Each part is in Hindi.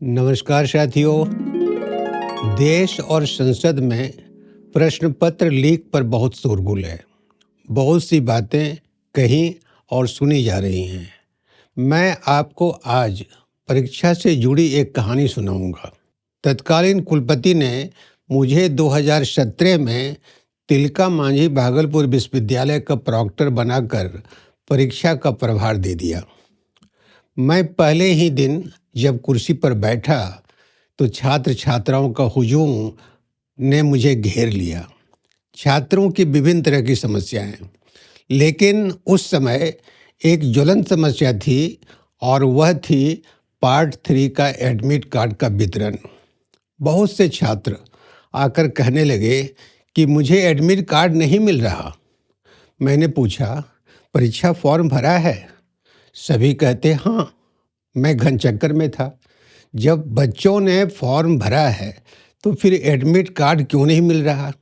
नमस्कार साथियों। देश और संसद में प्रश्न पत्र लीक पर बहुत शोरगुल है। बहुत सी बातें कही और सुनी जा रही हैं। मैं आपको आज परीक्षा से जुड़ी एक कहानी सुनाऊंगा। तत्कालीन कुलपति ने मुझे 2017 में तिलका मांझी भागलपुर विश्वविद्यालय का प्रॉक्टर बनाकर परीक्षा का प्रभार दे दिया। मैं पहले ही दिन जब कुर्सी पर बैठा तो छात्र छात्राओं का हुजूम ने मुझे घेर लिया। छात्रों की विभिन्न तरह की समस्याएं, लेकिन उस समय एक ज्वलंत समस्या थी और वह थी पार्ट 3 का एडमिट कार्ड का वितरण। बहुत से छात्र आकर कहने लगे कि मुझे एडमिट कार्ड नहीं मिल रहा। मैंने पूछा, परीक्षा फॉर्म भरा है? सभी कहते हाँ। मैं घनचक्कर में था। जब बच्चों ने फॉर्म भरा है तो फिर एडमिट कार्ड क्यों नहीं मिल रहा?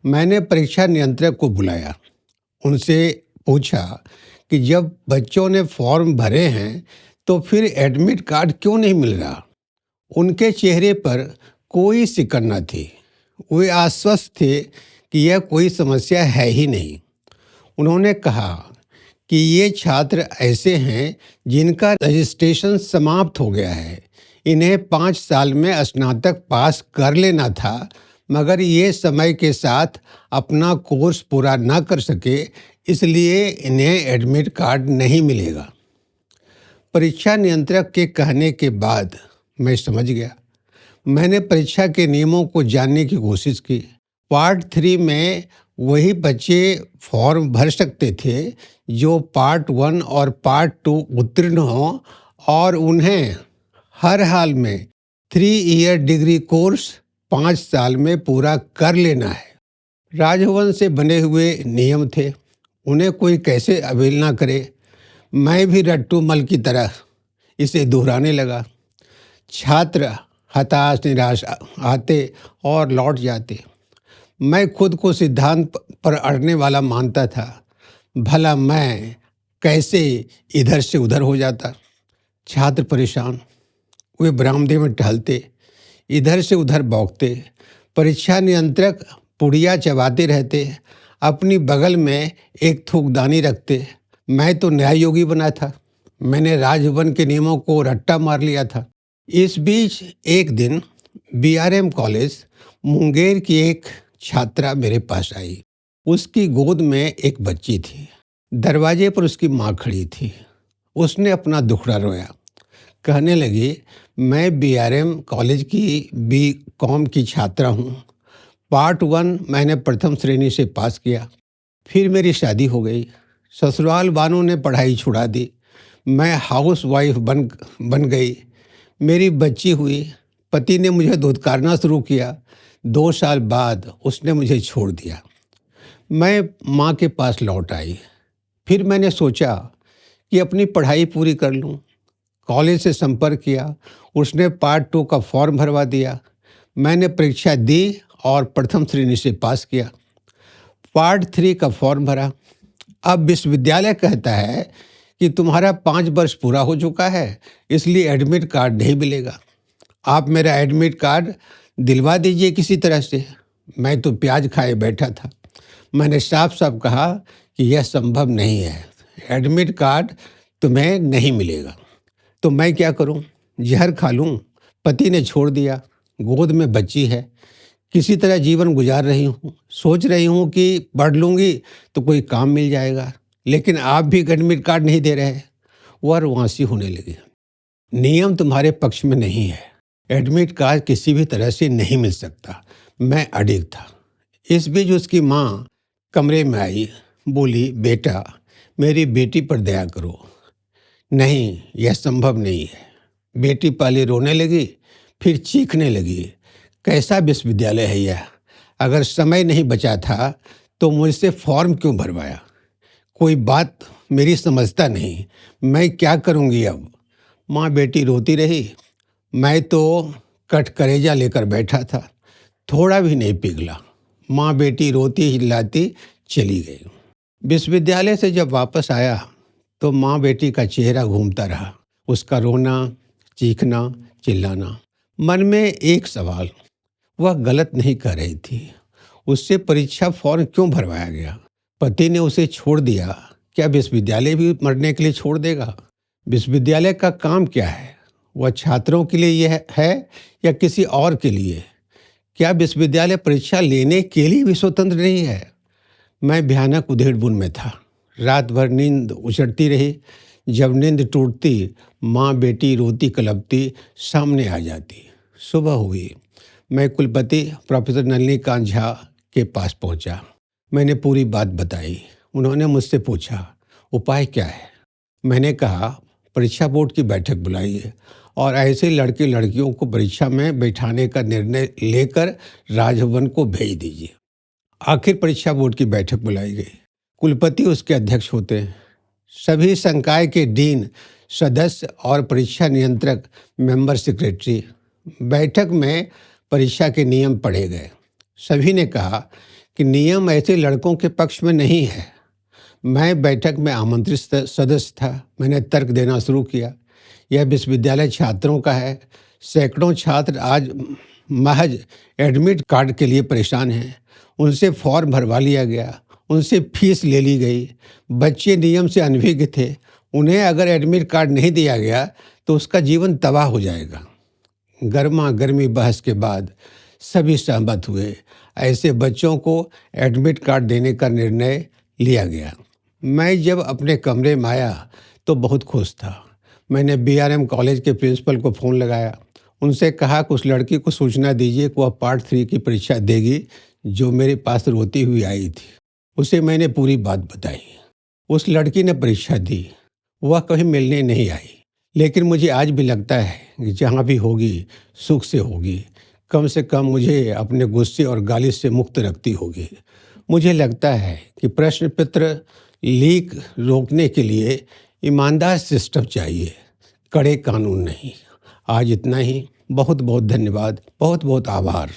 मैंने परीक्षा नियंत्रक को बुलाया। उनसे पूछा कि जब बच्चों ने फॉर्म भरे हैं तो फिर एडमिट कार्ड क्यों नहीं मिल रहा? उनके चेहरे पर कोई सिकन न थी। वे आश्वस्त थे कि यह कोई समस्या है ही नहीं। उन्होंने कहा कि ये छात्र ऐसे हैं जिनका रजिस्ट्रेशन समाप्त हो गया है। इन्हें 5 साल में स्नातक पास कर लेना था, मगर ये समय के साथ अपना कोर्स पूरा न कर सके, इसलिए इन्हें एडमिट कार्ड नहीं मिलेगा। परीक्षा नियंत्रक के कहने के बाद मैं समझ गया। मैंने परीक्षा के नियमों को जानने की कोशिश की। पार्ट 3 में वही बच्चे फॉर्म भर सकते थे जो पार्ट 1 और पार्ट 2 उत्तीर्ण हों और उन्हें हर हाल में 3 ईयर डिग्री कोर्स 5 साल में पूरा कर लेना है। राजभवन से बने हुए नियम थे, उन्हें कोई कैसे अवहेलना करे। मैं भी रट्टू मल की तरह इसे दोहराने लगा। छात्र हताश निराश आते और लौट जाते। मैं खुद को सिद्धांत पर अड़ने वाला मानता था। भला मैं कैसे इधर से उधर हो जाता। छात्र परेशान, वे बरामदे में टहलते, इधर से उधर बौखते। परीक्षा नियंत्रक पुड़िया चबाते रहते, अपनी बगल में एक थूकदानी रखते। मैं तो न्याय योगी बना था। मैंने राजभवन के नियमों को रट्टा मार लिया था। इस बीच एक दिन बीआरएम कॉलेज मुंगेर की एक छात्रा मेरे पास आई। उसकी गोद में एक बच्ची थी। दरवाजे पर उसकी माँ खड़ी थी। उसने अपना दुखड़ा रोया। कहने लगी, मैं बीआरएम कॉलेज की बीकॉम की छात्रा हूँ। पार्ट 1 मैंने प्रथम श्रेणी से पास किया। फिर मेरी शादी हो गई। ससुराल वालों ने पढ़ाई छुड़ा दी। मैं हाउस वाइफ बन गई। मेरी बच्ची हुई। पति ने मुझे धुतकारना शुरू किया। 2 साल बाद उसने मुझे छोड़ दिया। मैं माँ के पास लौट आई। फिर मैंने सोचा कि अपनी पढ़ाई पूरी कर लूँ। कॉलेज से संपर्क किया। उसने पार्ट 2 का फॉर्म भरवा दिया। मैंने परीक्षा दी और प्रथम श्रेणी से पास किया। पार्ट 3 का फॉर्म भरा। अब विश्वविद्यालय कहता है कि तुम्हारा 5 वर्ष पूरा हो चुका है, इसलिए एडमिट कार्ड नहीं मिलेगा। आप मेरा एडमिट कार्ड दिलवा दीजिए किसी तरह से। मैं तो प्याज खाए बैठा था। मैंने साफ साफ कहा कि यह संभव नहीं है। एडमिट कार्ड तुम्हें नहीं मिलेगा। तो मैं क्या करूं? जहर खा लूं? पति ने छोड़ दिया। गोद में बच्ची है। किसी तरह जीवन गुजार रही हूँ। सोच रही हूँ कि पढ़ लूँगी तो कोई काम मिल जाएगा, लेकिन आप भी एडमिट कार्ड नहीं दे रहे। वह रुआंसी होने लगी। नियम तुम्हारे पक्ष में नहीं है। एडमिट कार्ड किसी भी तरह से नहीं मिल सकता। मैं अडिग था। इस बीच उसकी माँ कमरे में आई। बोली, बेटा, मेरी बेटी पर दया करो। नहीं, यह संभव नहीं है। बेटी पहले रोने लगी, फिर चीखने लगी। कैसा विश्वविद्यालय है यह? अगर समय नहीं बचा था तो मुझसे फॉर्म क्यों भरवाया? कोई बात मेरी समझता नहीं। मैं क्या करूँगी अब? माँ बेटी रोती रही। मैं तो कटकरेजा लेकर बैठा था, थोड़ा भी नहीं पिघला। माँ बेटी रोती चिल्लाती चली गई। विश्वविद्यालय से जब वापस आया तो माँ बेटी का चेहरा घूमता रहा। उसका रोना, चीखना, चिल्लाना। मन में एक सवाल, वह गलत नहीं कर रही थी। उससे परीक्षा फॉर्म क्यों भरवाया गया? पति ने उसे छोड़ दिया, क्या विश्वविद्यालय भी मरने के लिए छोड़ देगा? विश्वविद्यालय का काम क्या है? वह छात्रों के लिए यह है या किसी और के लिए? क्या विश्वविद्यालय परीक्षा लेने के लिए भी स्वतंत्र नहीं है? मैं भयानक उधेड़-बुन में था। रात भर नींद उचटती रही। जब नींद टूटती, माँ बेटी रोती कलपती सामने आ जाती। सुबह हुई। मैं कुलपति प्रोफेसर नलिनीकांत झा के पास पहुंचा। मैंने पूरी बात बताई। उन्होंने मुझसे पूछा, उपाय क्या है? मैंने कहा, परीक्षा बोर्ड की बैठक बुलाइए और ऐसे लड़के लड़कियों को परीक्षा में बैठाने का निर्णय लेकर राजभवन को भेज दीजिए। आखिर परीक्षा बोर्ड की बैठक बुलाई गई। कुलपति उसके अध्यक्ष होते हैं। सभी संकाय के डीन, सदस्य और परीक्षा नियंत्रक मेंबर सेक्रेटरी। बैठक में परीक्षा के नियम पढ़े गए। सभी ने कहा कि नियम ऐसे लड़कों के पक्ष में नहीं है। मैं बैठक में आमंत्रित सदस्य था। मैंने तर्क देना शुरू किया, यह विश्वविद्यालय छात्रों का है। सैकड़ों छात्र आज महज एडमिट कार्ड के लिए परेशान हैं। उनसे फॉर्म भरवा लिया गया, उनसे फीस ले ली गई। बच्चे नियम से अनभिज्ञ थे। उन्हें अगर एडमिट कार्ड नहीं दिया गया तो उसका जीवन तबाह हो जाएगा। गर्मा गर्मी बहस के बाद सभी सहमत हुए। ऐसे बच्चों को एडमिट कार्ड देने का निर्णय लिया गया। मैं जब अपने कमरे में आया तो बहुत खुश था। मैंने बीआरएम कॉलेज के प्रिंसिपल को फ़ोन लगाया। उनसे कहा कि उस लड़की को सूचना दीजिए कि वह पार्ट 3 की परीक्षा देगी, जो मेरे पास रोती हुई आई थी। उसे मैंने पूरी बात बताई। उस लड़की ने परीक्षा दी। वह कभी मिलने नहीं आई, लेकिन मुझे आज भी लगता है कि जहाँ भी होगी सुख से होगी। कम से कम मुझे अपने गुस्से और गाली से मुक्त रखती होगी। मुझे लगता है कि प्रश्न पत्र लीक रोकने के लिए ईमानदार सिस्टम चाहिए, कड़े कानून नहीं। आज इतना ही। बहुत बहुत धन्यवाद, बहुत बहुत आभार।